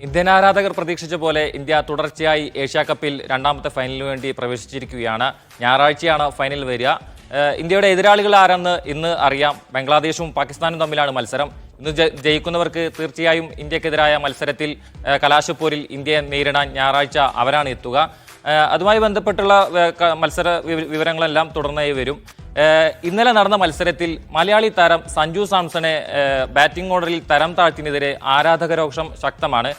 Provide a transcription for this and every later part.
Indian ആരാധകർ പ്രതീക്ഷിച്ച പോലെ ഇന്ത്യ തുടർച്ചയായി ഏഷ്യാ കപ്പിൽ രണ്ടാമത്തെ ഫൈനലിന് വേണ്ടി പ്രവേശിച്ചിരിക്കുകയാണ്. ഞായറാഴ്ചയാണ് ഫൈനൽ വരിക. ഇന്ത്യയുടെ എതിരാളികൾ ആരെന്ന് ഇന്ന് അറിയാം. ബംഗ്ലാദേശും പാകിസ്ഥാനും തമ്മിലാണ് മത്സരം. ഇന്ന് ജയിക്കുന്നവർക്ക് തീർച്ചയായും ഇന്ത്യക്കെതിരായ മത്സരത്തിൽ കലാശപ്പോരിൽ ഇന്ത്യയെ നേരിടാൻ ഞായറാഴ്ച അവരാണ് എത്തുക. അതുമായി ബന്ധപ്പെട്ടുള്ള മത്സര വിവരങ്ങളെല്ലാം തുടർന്നായി വരും. ഇന്നലെ നടന്ന മത്സരത്തിൽ മലയാളി താരം സഞ്ജു സാംസണെ ബാറ്റിംഗ് ഓർഡറിൽ തരം താഴ്ത്തിനെതിരെ ആരാധകരോക്ഷം ശക്തമാണ്.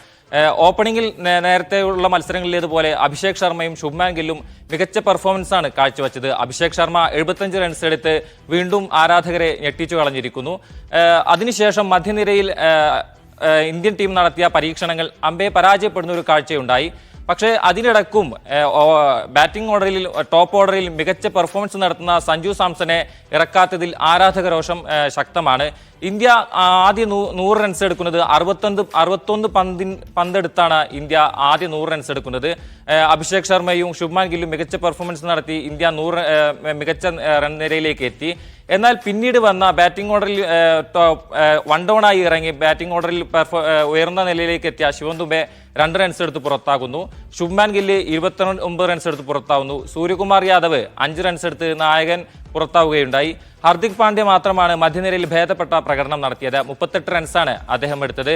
ഓപ്പണിംഗിൽ നേരത്തെയുള്ള മത്സരങ്ങളിലേതുപോലെ അഭിഷേക് ശർമ്മയും ശുഭ്മാൻ ഗില്ലും മികച്ച പെർഫോമൻസാണ് കാഴ്ചവെച്ചത്. അഭിഷേക് ശർമ്മ 75 റൺസ് എടുത്ത് വീണ്ടും ആരാധകരെ ഞെട്ടിച്ചു കളഞ്ഞിരിക്കുന്നു. അതിനുശേഷം മധ്യനിരയിൽ ഇന്ത്യൻ ടീം നടത്തിയ പരീക്ഷണങ്ങൾ അമ്പയെ പരാജയപ്പെടുന്ന ഒരു കാഴ്ചയുണ്ടായി. പക്ഷേ അതിനിടക്കും ബാറ്റിംഗ് ഓർഡറിൽ ടോപ്പ് ഓർഡറിൽ മികച്ച പെർഫോമൻസ് നടത്തുന്ന സഞ്ജു സാംസണെ ഇറക്കാത്തതിൽ ആരാധകരോഷം ശക്തമാണ്. ഇന്ത്യ ആദ്യ 100 റൺസ് എടുക്കുന്നത് 61 പന്തെടുത്താണ് ഇന്ത്യ ആദ്യ 100 റൺസ് എടുക്കുന്നത്. അഭിഷേക് ശർമ്മയും ശുഭ്മാൻ ഗില്ലും മികച്ച പെർഫോമൻസ് നടത്തി ഇന്ത്യ മികച്ച റൺ നിരയിലേക്ക് എത്തി. എന്നാൽ പിന്നീട് വന്ന ബാറ്റിംഗ് ഓർഡറിൽ വൺ ഡൗണായി ഇറങ്ങി ബാറ്റിംഗ് ഓർഡറിൽ ഉയർന്ന നിലയിലേക്ക് എത്തിയ ശിവം ദുബെ 2 റൺസ് എടുത്ത് പുറത്താകുന്നു. ശുഭ്മാൻ ഗില്ല് 29 റൺസ് എടുത്ത് പുറത്താവുന്നു. സൂര്യകുമാർ യാദവ് 5 റൺസ് എടുത്ത് നായകൻ പുറത്താവുകയുണ്ടായി. ഹാർദിക് പാണ്ഡ്യ മാത്രമാണ് മധ്യനിരയിൽ ഭേദപ്പെട്ട പ്രകടനം നടത്തിയത്. 38 റൺസാണ് അദ്ദേഹം എടുത്തത്.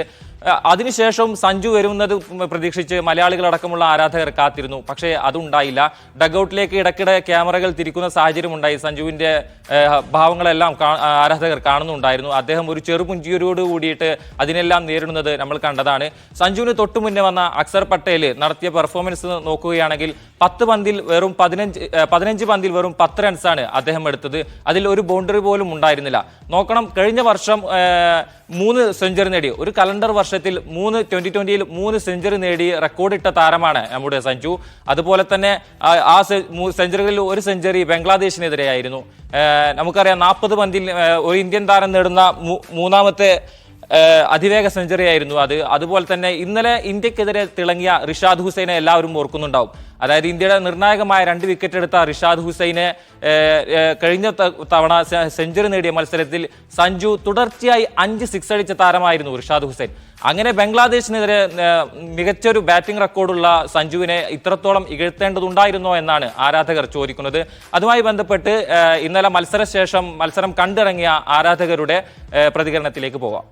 അതിനുശേഷം സഞ്ജു വരുന്നത് പ്രതീക്ഷിച്ച് മലയാളികളടക്കമുള്ള ആരാധകർ കാത്തിരുന്നു. പക്ഷേ അതുണ്ടായില്ല. ഡഗ്ഔട്ടിലേക്ക് ഇടയ്ക്കിടെ ക്യാമറകൾ തിരിക്കുന്ന സാഹചര്യം ഉണ്ടായി. സഞ്ജുവിന്റെ ഭാവങ്ങളെല്ലാം ആരാധകർ കാണുന്നുണ്ടായിരുന്നു. അദ്ദേഹം ഒരു ചെറുപുഞ്ചിയോട് കൂടിയിട്ട് അതിനെല്ലാം നേരിടുന്നത് നമ്മൾ കണ്ടതാണ്. സഞ്ജുവിന് തൊട്ടു മുന്നേ വന്ന അക്സർ പട്ടേൽ നടത്തിയ പെർഫോമൻസ് നോക്കുകയാണെങ്കിൽ 15 പന്തിൽ വെറും 10 റൺസാണ് അദ്ദേഹം എടുത്തത്. അതിൽ ഒരു ബൗണ്ടറി പോലും ഉണ്ടായിരുന്നില്ല. നോക്കണം, കഴിഞ്ഞ വർഷം 3 സെഞ്ചുറി നേടി, ഒരു കലണ്ടർ വർഷത്തിൽ 2020-ൽ 3 സെഞ്ചുറി നേടി റെക്കോർഡിട്ട താരമാണ് നമ്മുടെ സഞ്ജു. അതുപോലെ തന്നെ ആ സെഞ്ചുറികളിൽ ഒരു സെഞ്ചുറി ബംഗ്ലാദേശിനെതിരെയായിരുന്നു. നമുക്കറിയാം 40 പന്തിൽ ഒരു ഇന്ത്യൻ താരം നേടുന്ന മൂന്നാമത്തെ അതിവേഗ സെഞ്ചുറി ആയിരുന്നു അത്. അതുപോലെ തന്നെ ഇന്നലെ ഇന്ത്യക്കെതിരെ തിളങ്ങിയ റിഷാദ് ഹുസൈനെ എല്ലാവരും ഓർക്കുന്നുണ്ടാവും. അതായത് ഇന്ത്യയുടെ നിർണായകമായ 2 വിക്കറ്റ് എടുത്ത റിഷാദ് ഹുസൈനെ കഴിഞ്ഞ തവണ സെഞ്ചുറി നേടിയ മത്സരത്തിൽ സഞ്ജു തുടർച്ചയായി 5 സിക്സ് അടിച്ച താരമായിരുന്നു റിഷാദ് ഹുസൈൻ. അങ്ങനെ ബംഗ്ലാദേശിനെതിരെ മികച്ചൊരു ബാറ്റിംഗ് റെക്കോർഡുള്ള സഞ്ജുവിനെ ഇത്രത്തോളം ഇകഴ്ത്തേണ്ടതുണ്ടായിരുന്നോ എന്നാണ് ആരാധകർ ചോദിക്കുന്നത്. അതുമായി ബന്ധപ്പെട്ട് ഇന്നലെ മത്സരം കണ്ടിറങ്ങിയ ആരാധകരുടെ പ്രതികരണത്തിലേക്ക് പോകാം.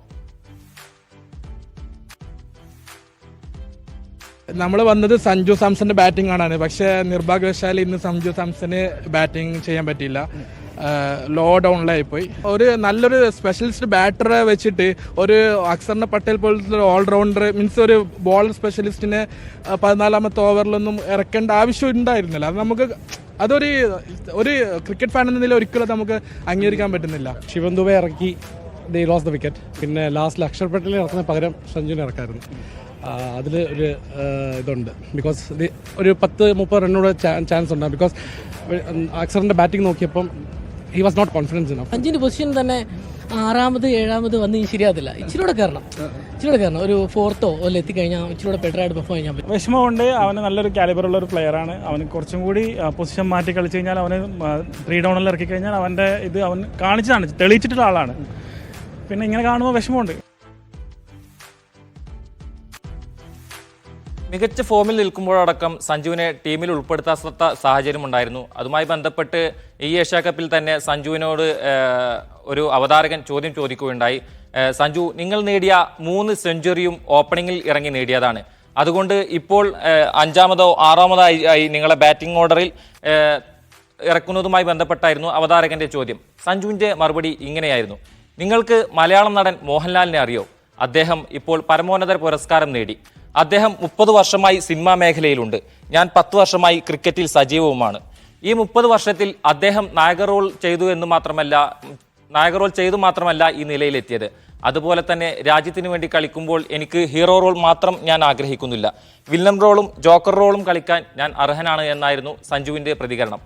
നമ്മൾ വന്നത് സഞ്ജു സാംസന്റെ ബാറ്റിംഗ് കാണാണ്. പക്ഷേ നിർഭാഗ്യവശാൽ ഇന്ന് സഞ്ജു സാംസന് ബാറ്റിംഗ് ചെയ്യാൻ പറ്റിയില്ല. ലോ ഡൗണിലായി പോയി. ഒരു നല്ലൊരു സ്പെഷ്യലിസ്റ്റ് ബാറ്ററെ വെച്ചിട്ട് ഒരു അക്സർ പട്ടേൽ പോലത്തെ ഓൾറൗണ്ടർ മീൻസ് ഒരു ബോളർ സ്പെഷ്യലിസ്റ്റിനെ 14ാമത്തെ ഓവറിലൊന്നും ഇറക്കേണ്ട ആവശ്യം ഉണ്ടായിരുന്നില്ല. അത് നമുക്ക് ഒരു ക്രിക്കറ്റ് ഫാൻ എന്ന നിലയിൽ ഒരിക്കലും നമുക്ക് അംഗീകരിക്കാൻ പറ്റുന്നില്ല. ശിവം ദുബെ ഇറക്കി ദേ ലോസ് ദ വിക്കറ്റ്. പിന്നെ ലാസ്റ്റിൽ അക്ഷർ പട്ടേൽ ഇറക്കുന്ന പകരം സഞ്ജുവിനെ ഇറക്കായിരുന്നു. അതിൽ ഒരു ഇതുണ്ട്. ബിക്കോസ് ഒരു 10-30 റണ്ണോടെ ചാൻസ് ഉണ്ട്. ബിക്കോസ് അക്സറിന്റെ ബാറ്റിംഗ് നോക്കിയപ്പം he was not confidence enough. സഞ്ജുവിന്റെ പൊസിഷൻ തന്നെ 6ാമത് 7ാമത് വന്ന് ശരിയാകത്തില്ല. ഇച്ചിരൂടെ കയറണം. ഒരു 4th എത്തിക്കഴിഞ്ഞാൽ ഇച്ചിരൂടെ ബെറ്ററായിട്ട് പെർഫോം ചെയ്യാൻ പറ്റും. വിഷമമുണ്ട്. അവന് നല്ലൊരു കാലിബറുള്ള ഒരു പ്ലെയറാണ്. അവന് കുറച്ചും കൂടി പൊസിഷൻ മാറ്റി കളിച്ചു കഴിഞ്ഞാൽ അവന് 3 ഡൗണിൽ ഇറക്കി കഴിഞ്ഞാൽ അവൻ്റെ ഇത് അവൻ തെളിയിച്ചിട്ടുള്ള ആളാണ്. പിന്നെ ഇങ്ങനെ കാണുമ്പോൾ വിഷമമുണ്ട്. മികച്ച ഫോമിൽ നിൽക്കുമ്പോഴടക്കം സഞ്ജുവിനെ ടീമിൽ ഉൾപ്പെടുത്താത്ത സാഹചര്യമുണ്ടായിരുന്നു. അതുമായി ബന്ധപ്പെട്ട് ഈ ഏഷ്യാ കപ്പിൽ തന്നെ സഞ്ജുവിനോട് ഒരു അവതാരകൻ ചോദ്യം ചോദിക്കുകയുണ്ടായി. സഞ്ജു, നിങ്ങൾ നേടിയ 3 സെഞ്ചുറിയും ഓപ്പണിങ്ങിൽ ഇറങ്ങി നേടിയതാണ്. അതുകൊണ്ട് ഇപ്പോൾ 5ാമതോ 6ാമതോ ആയി നിങ്ങളെ ബാറ്റിംഗ് ഓർഡറിൽ ഇറക്കുന്നതുമായി ബന്ധപ്പെട്ടായിരുന്നു അവതാരകന്റെ ചോദ്യം. സഞ്ജുവിൻ്റെ മറുപടി ഇങ്ങനെയായിരുന്നു: നിങ്ങൾക്ക് മലയാളം നടൻ മോഹൻലാലിനെ അറിയോ? അദ്ദേഹം ഇപ്പോൾ പരമോന്നത പുരസ്കാരം നേടി. അദ്ദേഹം 30 വർഷമായി സിനിമാ മേഖലയിലുണ്ട്. ഞാൻ 10 വർഷമായി ക്രിക്കറ്റിൽ സജീവവുമാണ്. ഈ 30 വർഷത്തിൽ അദ്ദേഹം നായക റോൾ ചെയ്തു മാത്രമല്ല ഈ നിലയിലെത്തിയത്. അതുപോലെ തന്നെ രാജ്യത്തിന് വേണ്ടി കളിക്കുമ്പോൾ എനിക്ക് ഹീറോ റോൾ മാത്രം ഞാൻ ആഗ്രഹിക്കുന്നില്ല. വില്ലൻ റോളും ജോക്കർ റോളും കളിക്കാൻ ഞാൻ അർഹനാണ് എന്നായിരുന്നു സഞ്ജുവിൻ്റെ പ്രതികരണം.